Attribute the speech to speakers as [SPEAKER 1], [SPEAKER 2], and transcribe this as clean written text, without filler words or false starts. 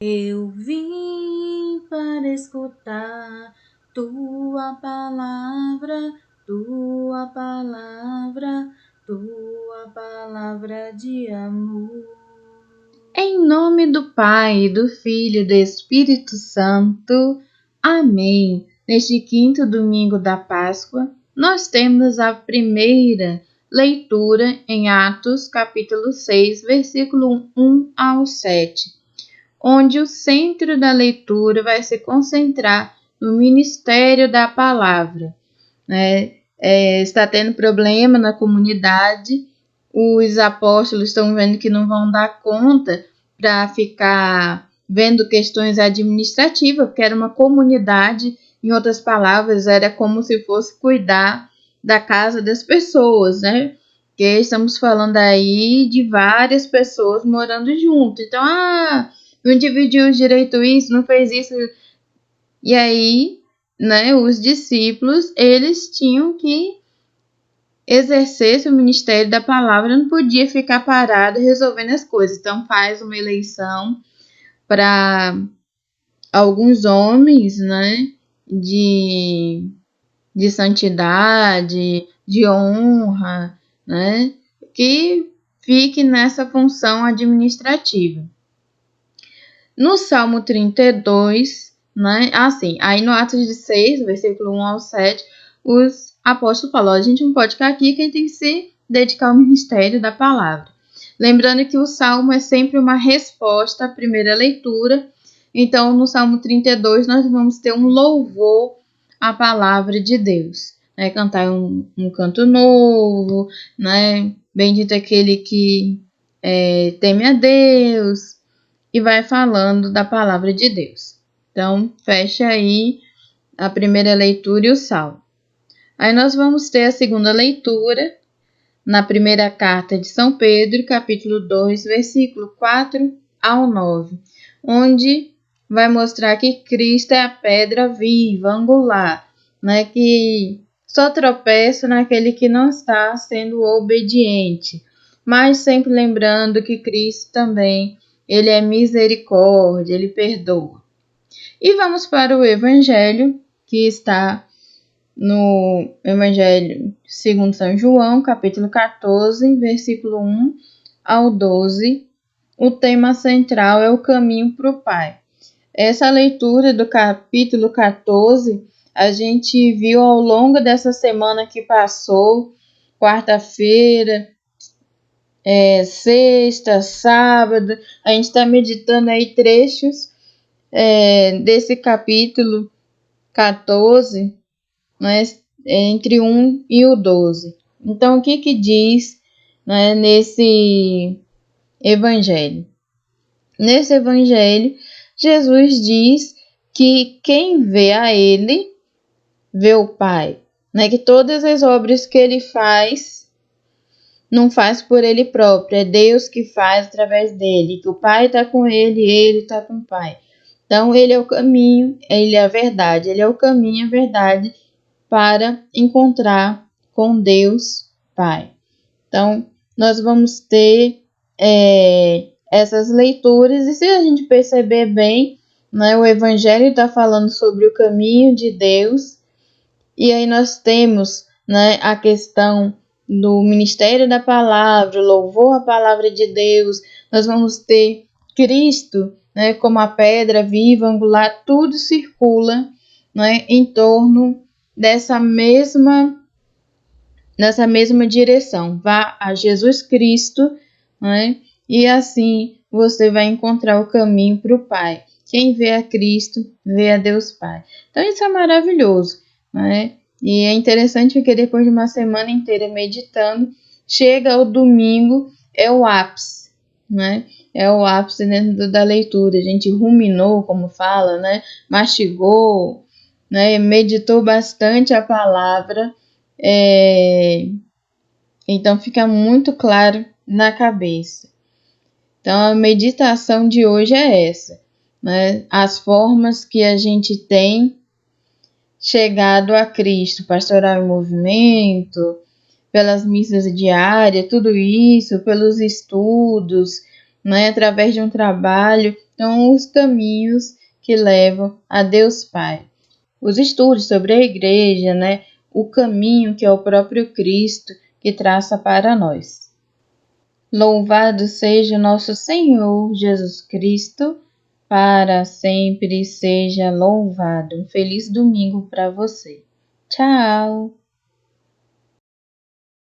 [SPEAKER 1] Eu vim para escutar tua palavra, tua palavra, tua palavra de amor. Em nome do Pai, do Filho e do Espírito Santo. Amém. Neste quinto domingo da Páscoa, nós temos a primeira leitura em Atos, capítulo 6, versículo 1 ao 7. Onde o centro da leitura vai se concentrar no ministério da palavra. Está tendo problema na comunidade, os apóstolos estão vendo que não vão dar conta para ficar vendo questões administrativas, porque era uma comunidade, em outras palavras, era como se fosse cuidar da casa das pessoas, né? Porque estamos falando aí de várias pessoas morando junto. Então, não dividiu direito isso, não fez isso. E aí, né, os discípulos, eles tinham que exercer o ministério da palavra, não podia ficar parado resolvendo as coisas. Então, faz uma eleição para alguns homens, né, de santidade, de honra, né, que fique nessa função administrativa. No Salmo 32, né, aí no Atos de 6, versículo 1 ao 7, os apóstolos falam, a gente não pode ficar aqui, quem tem que se dedicar ao ministério da palavra. Lembrando que o Salmo é sempre uma resposta à primeira leitura, então no Salmo 32 nós vamos ter um louvor à palavra de Deus, né, cantar um canto novo, né, bendito aquele que teme a Deus, e vai falando da palavra de Deus. Então, fecha aí a primeira leitura e o salmo. Aí nós vamos ter a segunda leitura na primeira carta de São Pedro, capítulo 2, versículo 4 ao 9, onde vai mostrar que Cristo é a pedra viva, angular, né, que só tropeça naquele que não está sendo obediente, mas sempre lembrando que Cristo também ele é misericórdia, ele perdoa. E vamos para o Evangelho, que está no Evangelho segundo São João, capítulo 14, versículo 1 ao 12. O tema central é o caminho para o Pai. Essa leitura do capítulo 14, a gente viu ao longo dessa semana que passou, quarta-feira, sexta, sábado, a gente está meditando aí trechos desse capítulo 14, né, entre 1 e o 12. Então, o que diz, né, nesse evangelho? Nesse evangelho, Jesus diz que quem vê a ele, vê o Pai, né, que todas as obras que ele faz, não faz por ele próprio, é Deus que faz através dele, que o Pai está com ele e ele está com o Pai. Então, ele é o caminho, ele é a verdade, ele é o caminho, a verdade para encontrar com Deus Pai. Então, nós vamos ter essas leituras, e se a gente perceber bem, né, o Evangelho está falando sobre o caminho de Deus, e aí nós temos, né, a questão do ministério da palavra, louvor à palavra de Deus, nós vamos ter Cristo, né, como a pedra viva, angular, tudo circula, né, em torno dessa mesma direção. Vá a Jesus Cristo, né, e assim você vai encontrar o caminho para o Pai. Quem vê a Cristo, vê a Deus Pai. Então isso é maravilhoso, né? E é interessante porque depois de uma semana inteira meditando, chega o domingo, é o ápice, né? É o ápice dentro da leitura. A gente ruminou, como fala, né? Mastigou, né? Meditou bastante a palavra. Então fica muito claro na cabeça. Então a meditação de hoje é essa, né? As formas que a gente tem chegado a Cristo, pastoral em movimento, pelas missas diárias, tudo isso, pelos estudos, né, através de um trabalho Então, os caminhos que levam a Deus Pai. Os estudos sobre a igreja, né? O caminho que é o próprio Cristo que traça para nós. Louvado seja nosso Senhor Jesus Cristo, para sempre seja louvado. Um feliz domingo para você. Tchau!